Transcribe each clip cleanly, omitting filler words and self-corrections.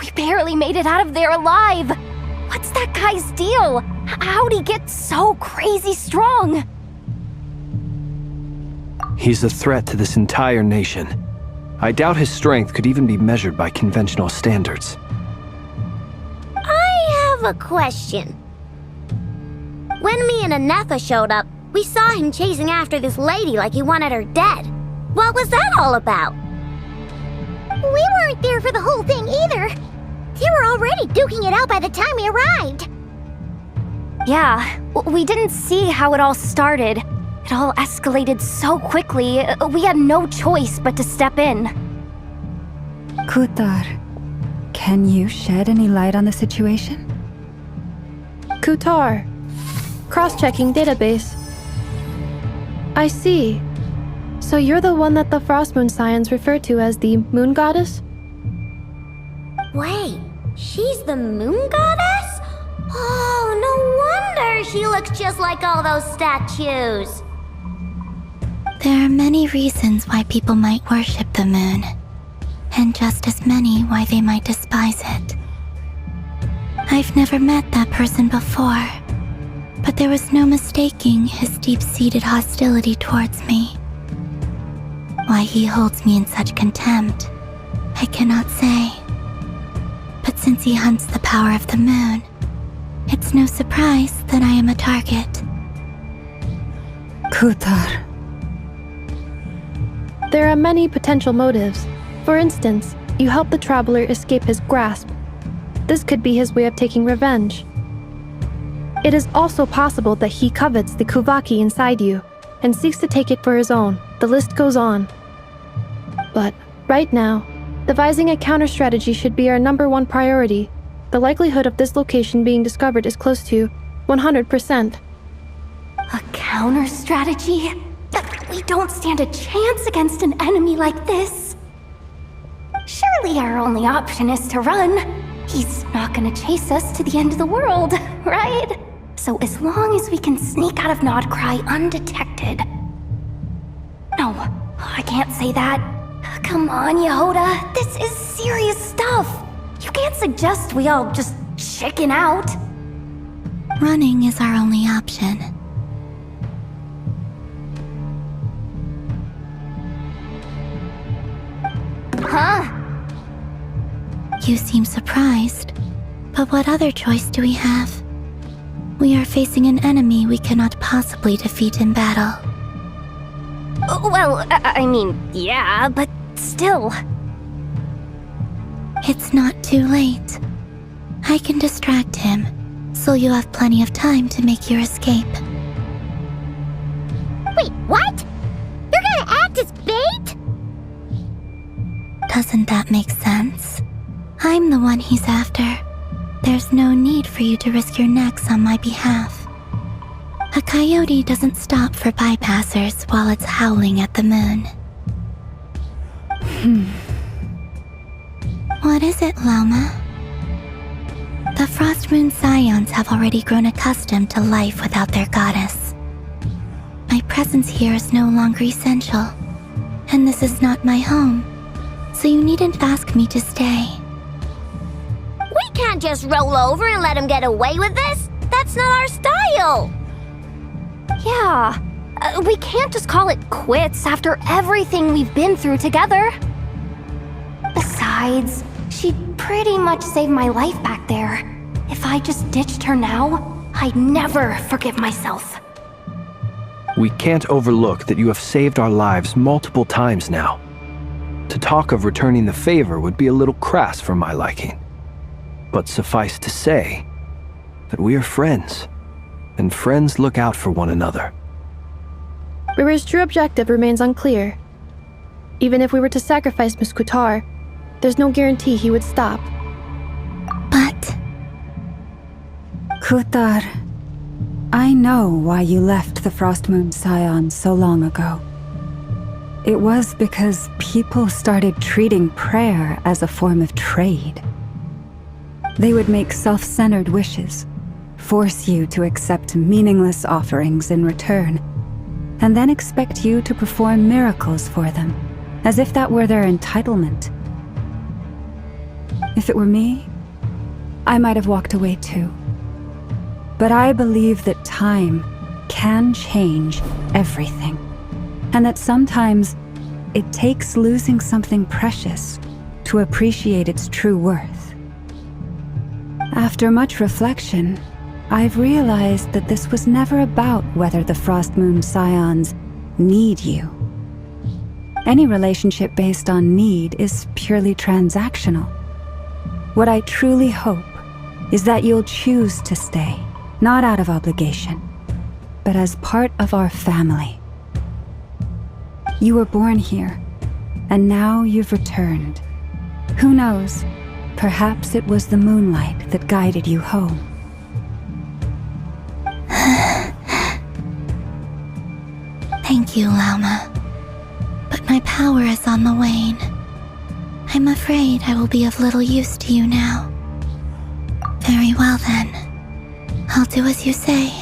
We barely made it out of there alive! What's that guy's deal? How'd he get so crazy strong? He's a threat to this entire nation. I doubt his strength could even be measured by conventional standards. I have a question. When me and Anefa showed up, we saw him chasing after this lady like he wanted her dead. What was that all about? We weren't there for the whole thing either. They were already duking it out by the time we arrived. Yeah, we didn't see how it all started. It all escalated so quickly, we had no choice but to step in. Kutar, can you shed any light on the situation? Kutar. Cross-checking database. I see. So you're the one that the Frost Moon Scions refer to as the Moon Goddess? Wait, she's the Moon Goddess? Oh, no wonder she looks just like all those statues. There are many reasons why people might worship the moon, and just as many why they might despise it. I've never met that person before, but there was no mistaking his deep-seated hostility towards me. Why he holds me in such contempt, I cannot say. But since he hunts the power of the moon, it's no surprise that I am a target. Kutar. There are many potential motives. For instance, you help the traveler escape his grasp. This could be his way of taking revenge. It is also possible that he covets the Kuvaki inside you and seeks to take it for his own. The list goes on. But right now, devising a counter-strategy should be our #1 priority. The likelihood of this location being discovered is close to 100%. A counter-strategy? We don't stand a chance against an enemy like this. Surely our only option is to run. He's not gonna chase us to the end of the world, right? So as long as we can sneak out of Nodcry undetected... No, I can't say that. Come on, Yehoda, this is serious stuff. You can't suggest we all just chicken out. Running is our only option. Huh? You seem surprised, but what other choice do we have? We are facing an enemy we cannot possibly defeat in battle. Well, I mean, yeah, but still. It's not too late. I can distract him, so you have plenty of time to make your escape. Wait, what? You're gonna act as bait? Doesn't that make sense? I'm the one he's after. There's no need for you to risk your necks on my behalf. A coyote doesn't stop for bypassers while it's howling at the moon. What is it, Loma? The Frost Moon Scions have already grown accustomed to life without their goddess. My presence here is no longer essential, and this is not my home, so you needn't ask me to stay. We can't just roll over and let him get away with this. That's not our style. Yeah, we can't just call it quits after everything we've been through together. Besides, she pretty much saved my life back there. If I just ditched her now, I'd never forgive myself. We can't overlook that you have saved our lives multiple times now. To talk of returning the favor would be a little crass for my liking. But suffice to say that we are friends, and friends look out for one another. Rerir's true objective remains unclear. Even if we were to sacrifice Miss Kutar, there's no guarantee he would stop. But... Kutar, I know why you left the Frost Moon Scions so long ago. It was because people started treating prayer as a form of trade. They would make self-centered wishes, force you to accept meaningless offerings in return, and then expect you to perform miracles for them, as if that were their entitlement. If it were me, I might have walked away too. But I believe that time can change everything, and that sometimes it takes losing something precious to appreciate its true worth. After much reflection, I've realized that this was never about whether the Frost Moon Scions need you. Any relationship based on need is purely transactional. What I truly hope is that you'll choose to stay, not out of obligation, but as part of our family. You were born here, and now you've returned. Who knows? Perhaps it was the moonlight that guided you home. Thank you, Lauma. But my power is on the wane. I'm afraid I will be of little use to you now. Very well then. I'll do as you say.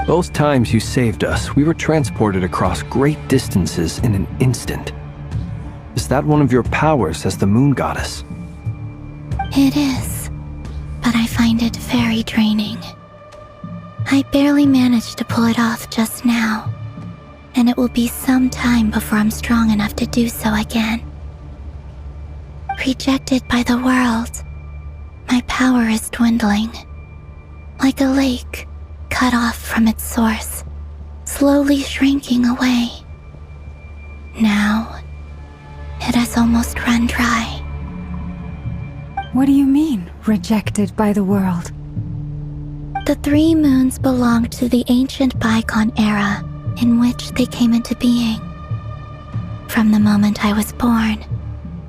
Both times you saved us, we were transported across great distances in an instant. Is that one of your powers as the moon goddess? It is, but I find it very draining. I barely managed to pull it off just now, and it will be some time before I'm strong enough to do so again. Rejected by the world, my power is dwindling. Like a lake cut off from its source, slowly shrinking away. Now, it has almost run dry. What do you mean, rejected by the world? The 3 moons belonged to the ancient bygone era in which they came into being. From the moment I was born,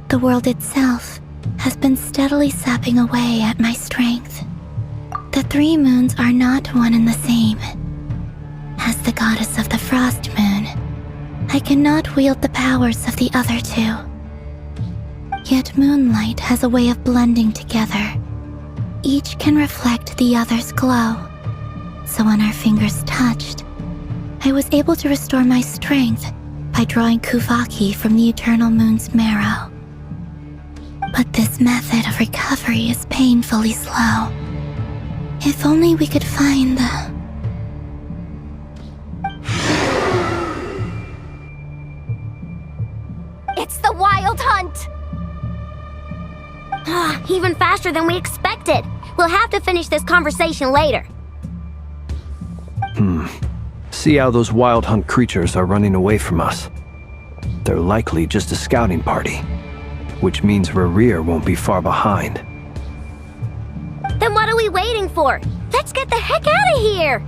the world itself has been steadily sapping away at my strength. The 3 moons are not one and the same. As the goddess of the Frost Moon, I cannot wield the powers of the other 2. Yet moonlight has a way of blending together. Each can reflect the other's glow. So when our fingers touched, I was able to restore my strength by drawing Kuvaki from the eternal moon's marrow. But this method of recovery is painfully slow. If only we could find the... It's the Wild Hunt! Even faster than we expected. We'll have to finish this conversation later. See how those wild hunt creatures are running away from us. They're likely just a scouting party, which means Rerir won't be far behind. Then what are we waiting for? Let's get the heck out of here!